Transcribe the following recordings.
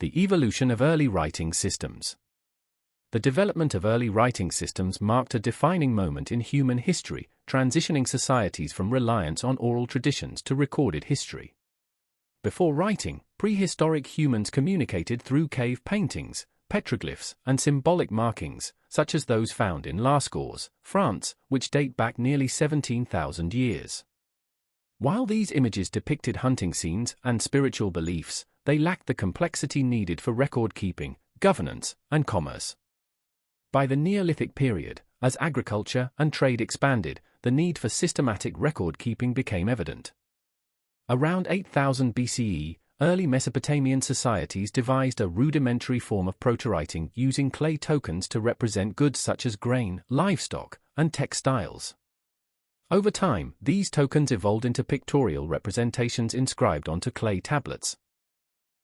The evolution of early writing systems. The development of early writing systems marked a defining moment in human history, transitioning societies from reliance on oral traditions to recorded history. Before writing, prehistoric humans communicated through cave paintings, petroglyphs, and symbolic markings, such as those found in Lascaux, France, which date back nearly 17,000 years. While these images depicted hunting scenes and spiritual beliefs, they lacked the complexity needed for record-keeping, governance, and commerce. By the Neolithic period, as agriculture and trade expanded, the need for systematic record-keeping became evident. Around 8000 BCE, early Mesopotamian societies devised a rudimentary form of protowriting using clay tokens to represent goods such as grain, livestock, and textiles. Over time, these tokens evolved into pictorial representations inscribed onto clay tablets.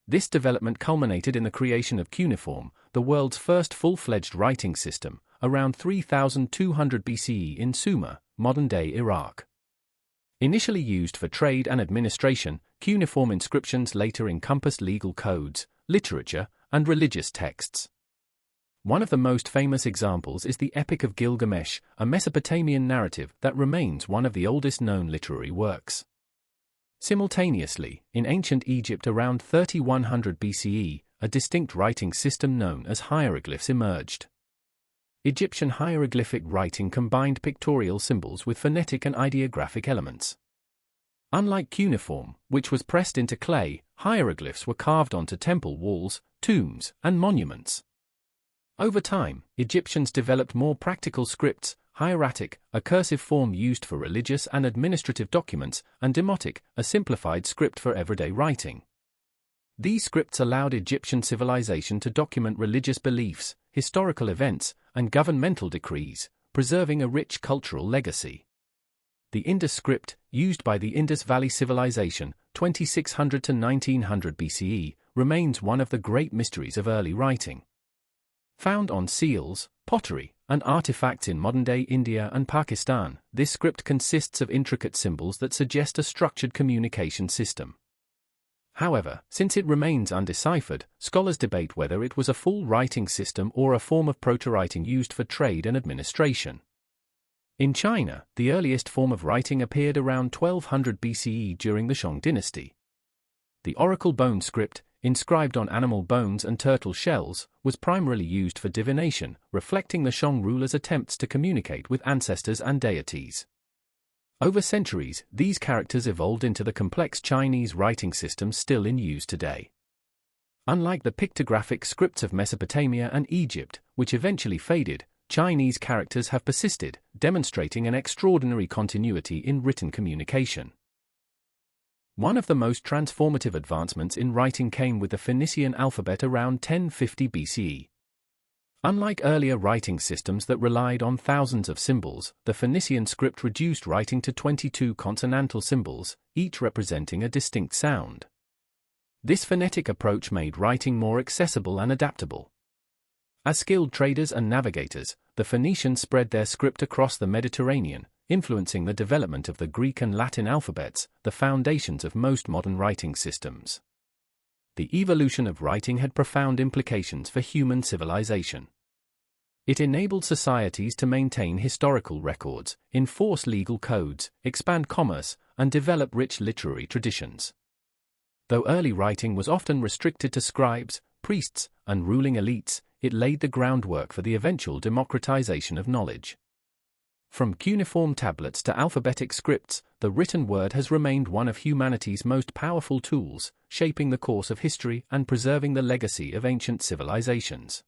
This development culminated in the creation of cuneiform, the world's first full-fledged writing system, around 3200 BCE in Sumer, modern-day Iraq. Initially used for trade and administration, cuneiform inscriptions later encompassed legal codes, literature, and religious texts. One of the most famous examples is the Epic of Gilgamesh, a Mesopotamian narrative that remains one of the oldest known literary works. Simultaneously, in ancient Egypt around 3100 BCE, a distinct writing system known as hieroglyphs emerged. Egyptian hieroglyphic writing combined pictorial symbols with phonetic and ideographic elements. Unlike cuneiform, which was pressed into clay, hieroglyphs were carved onto temple walls, tombs, and monuments. Over time, Egyptians developed more practical scripts: hieratic, a cursive form used for religious and administrative documents, and demotic, a simplified script for everyday writing. These scripts allowed Egyptian civilization to document religious beliefs, historical events, and governmental decrees, preserving a rich cultural legacy. The Indus script, used by the Indus Valley Civilization, 2600 to 1900 BCE, remains one of the great mysteries of early writing. Found on seals, pottery, and artifacts in modern-day India and Pakistan, this script consists of intricate symbols that suggest a structured communication system. However, since it remains undeciphered, scholars debate whether it was a full writing system or a form of protowriting used for trade and administration. In China, the earliest form of writing appeared around 1200 BCE during the Shang dynasty. The oracle bone script, inscribed on animal bones and turtle shells, was primarily used for divination, reflecting the Shang rulers' attempts to communicate with ancestors and deities. Over centuries, these characters evolved into the complex Chinese writing systems still in use today. Unlike the pictographic scripts of Mesopotamia and Egypt, which eventually faded, Chinese characters have persisted, demonstrating an extraordinary continuity in written communication. One of the most transformative advancements in writing came with the Phoenician alphabet around 1050 BCE. Unlike earlier writing systems that relied on thousands of symbols, the Phoenician script reduced writing to 22 consonantal symbols, each representing a distinct sound. This phonetic approach made writing more accessible and adaptable. As skilled traders and navigators, the Phoenicians spread their script across the Mediterranean, influencing the development of the Greek and Latin alphabets, the foundations of most modern writing systems. The evolution of writing had profound implications for human civilization. It enabled societies to maintain historical records, enforce legal codes, expand commerce, and develop rich literary traditions. Though early writing was often restricted to scribes, priests, and ruling elites, it laid the groundwork for the eventual democratization of knowledge. From cuneiform tablets to alphabetic scripts, the written word has remained one of humanity's most powerful tools, shaping the course of history and preserving the legacy of ancient civilizations.